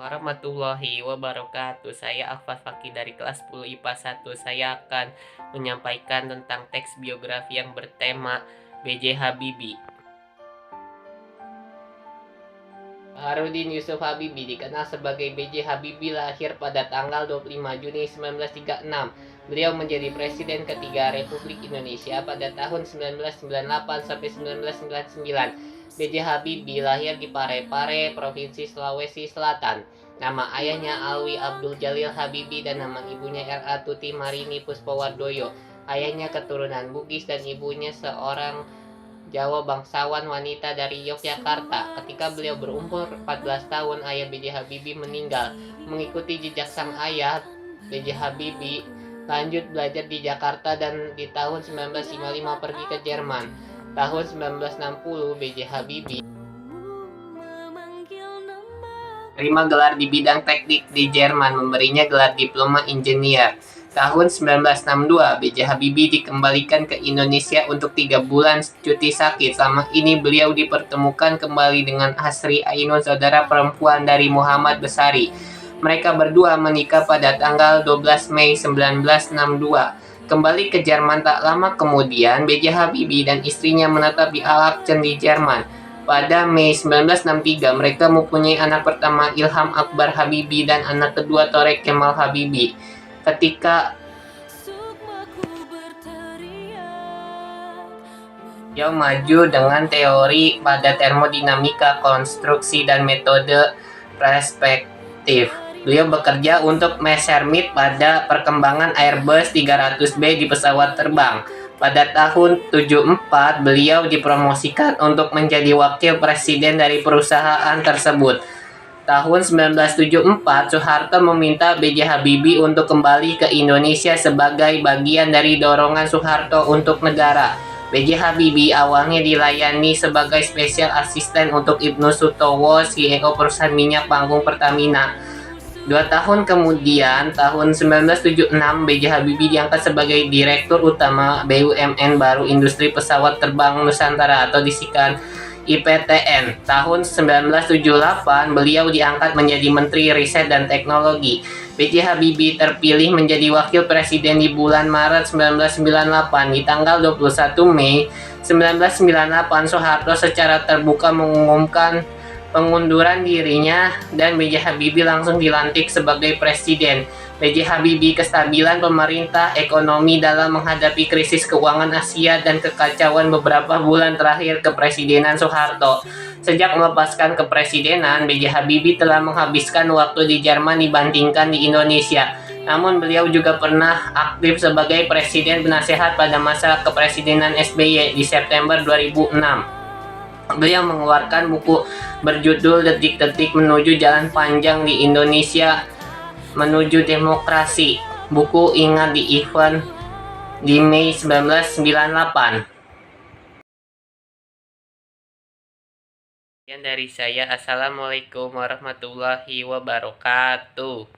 Warahmatullahi wabarakatuh. Saya Akfat Fakih dari kelas 10 IPA 1. Saya akan menyampaikan tentang teks biografi yang bertema B.J. Habibie. Baharudin Yusuf Habibie dikenal sebagai B.J. Habibie lahir pada tanggal 25 Juni 1936. Beliau menjadi presiden ketiga Republik Indonesia pada tahun 1998 sampai 1999. B.J. Habibie lahir di Parepare, Provinsi Sulawesi Selatan. Nama ayahnya Alwi Abdul Jalil Habibie dan nama ibunya R.A. Tuti Marini Puspawardoyo. Ayahnya keturunan Bugis dan ibunya seorang Jawa bangsawan wanita dari Yogyakarta. Ketika beliau berumur 14 tahun, ayah B.J. Habibie meninggal. Mengikuti jejak sang ayah, B.J. Habibie lanjut belajar di Jakarta dan di tahun 1955 pergi ke Jerman. Tahun 1960, B.J. Habibie terima gelar di bidang teknik di Jerman, memberinya gelar diploma engineer. Tahun 1962, B.J. Habibie dikembalikan ke Indonesia untuk 3 bulan cuti sakit. Selama ini beliau dipertemukan kembali dengan Asri Ainun, saudara perempuan dari Muhammad Besari. Mereka berdua menikah pada tanggal 12 Mei 1962. Kembali ke Jerman tak lama kemudian, B.J. Habibie dan istrinya menetap di Aachen di Jerman. Pada Mei 1963, mereka mempunyai anak pertama Ilham Akbar Habibie dan anak kedua Torek Kemal Habibie. Ketika dia maju dengan teori pada termodinamika, konstruksi, dan metode perspektif. Beliau bekerja untuk Messerschmitt pada perkembangan Airbus 300B di pesawat terbang. Pada tahun 74, beliau dipromosikan untuk menjadi wakil presiden dari perusahaan tersebut. Tahun 1974, Soeharto meminta B.J. Habibie untuk kembali ke Indonesia sebagai bagian dari dorongan Soeharto untuk negara. B.J. Habibie awalnya dilayani sebagai special assistant untuk Ibnu Sutowo, CEO perusahaan minyak panggung Pertamina. 2 tahun kemudian, tahun 1976, B.J. Habibie diangkat sebagai Direktur Utama BUMN Baru Industri Pesawat Terbang Nusantara atau disingkat IPTN. Tahun 1978, beliau diangkat menjadi Menteri Riset dan Teknologi. B.J. Habibie terpilih menjadi Wakil Presiden di bulan Maret 1998. Di tanggal 21 Mei 1998, Soeharto secara terbuka mengumumkan pengunduran dirinya dan B.J. Habibie langsung dilantik sebagai presiden. B.J. Habibie kestabilan pemerintah ekonomi dalam menghadapi krisis keuangan Asia dan kekacauan beberapa bulan terakhir kepresidenan Soeharto. Sejak melepaskan kepresidenan, B.J. Habibie telah menghabiskan waktu di Jerman dibandingkan di Indonesia. Namun beliau juga pernah aktif sebagai presiden penasehat pada masa kepresidenan SBY di September 2006. Beliau mengeluarkan buku berjudul Detik-Detik Menuju Jalan Panjang di Indonesia Menuju Demokrasi. Buku ingat di event di Mei 1998. Sekian dari saya. Assalamualaikum warahmatullahi wabarakatuh.